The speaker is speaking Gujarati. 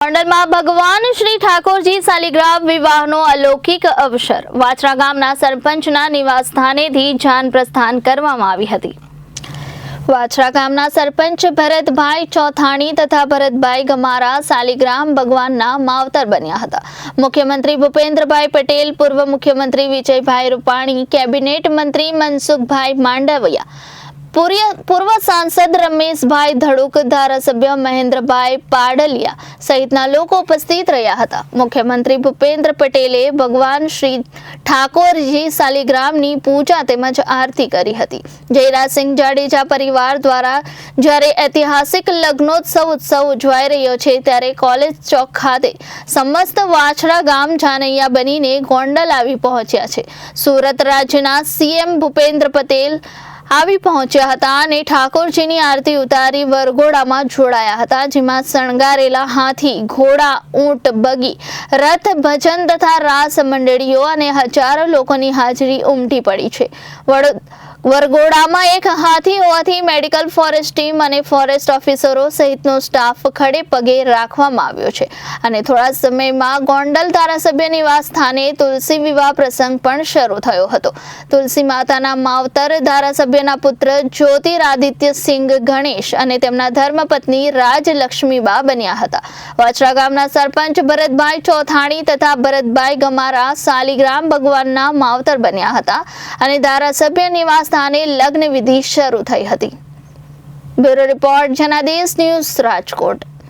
ગોંડલમાં ભગવાન શ્રી ઠાકોરજી શાલિગ્રામ વિવાહનો અલૌકિક અવસર વાછરા ગામના સરપંચના નિવાસસ્થાનેથી જાન પ્રસ્થાન કરવામાં આવી હતી। વાછરા ગામના સરપંચ ભરતભાઈ ચોથાણી તથા ભરતભાઈ ગમારા શાલિગ્રામ ભગવાનના માવતર બન્યા હતા। મુખ્યમંત્રી ભૂપેન્દ્રભાઈ પટેલ, પૂર્વ મુખ્યમંત્રી વિજયભાઈ રૂપાણી, કેબિનેટ મંત્રી મનસુખભાઈ માંડવિયા, પૂર્વ સાંસદ રમેશભાઈ ધડુક, ધારાસભ્ય મહેન્દ્રભાઈ પાડલિયા સહિતના લોકો ઉપસ્થિત રહ્યા હતા। મુખ્યમંત્રી ભૂપેન્દ્ર પટેલે ભગવાન શ્રી ઠાકોરજી શાલિગ્રામની પૂજા તેમજ આરતી કરી હતી। જયરાજસિંહ જાડેજા પરિવાર દ્વારા જ્યારે ઐતિહાસિક લગ્નોત્સવ ઉત્સવ ઉજવાઈ રહ્યો છે ત્યારે કોલેજ ચોક ખાતે સમસ્ત વાછરા ગામ જાનૈયા બનીને ગોંડલ આવી પહોંચ્યા છે। સુરત રાજ્યના સીએમ ભૂપેન્દ્ર પટેલ આવી પહોંચ્યા હતા અને ઠાકોરજીની આરતી ઉતારી વરઘોડામાં જોડાયા હતા, જેમાં શણગારેલા હાથી, ઘોડા, ઊંટ, બગી, રથ, ભજન તથા રાસ મંડળીઓ અને હજારો લોકોની હાજરી ઉમટી પડી છે। વરઘોડામાં એક હાથી હોવાથી મેડિકલ ફોરેસ્ટ ટીમ અને ફોરેસ્ટ ઓફિસરો સહિતનો સ્ટાફ ખડે પગે રાખવામાં આવ્યો છે અને થોડા સમયમાં ગોંડલ ધારાસભ્ય નિવાસ સ્થાને તુલસી વિવાહ પ્રસંગ પણ શરૂ થયો હતો। તુલસી માતાના માવતર ધારાસભ્યના પુત્ર જ્યોતિરાદિત્ય સિંઘ ગણેશ અને તેમના ધર્મપત્ની રાજલક્ષ્મીબા બન્યા હતા। વાછરા ગામના સરપંચ ભરતભાઈ ચોથાણી તથા ભરતભાઈ ગમારા શાલિગ્રામ ભગવાનના માવતર બન્યા હતા અને ધારાસભ્ય નિવાસ સ્થાને લગ્ન વિધિ શરૂ થઈ હતી। Bureau report Janadesh news, Rajkot.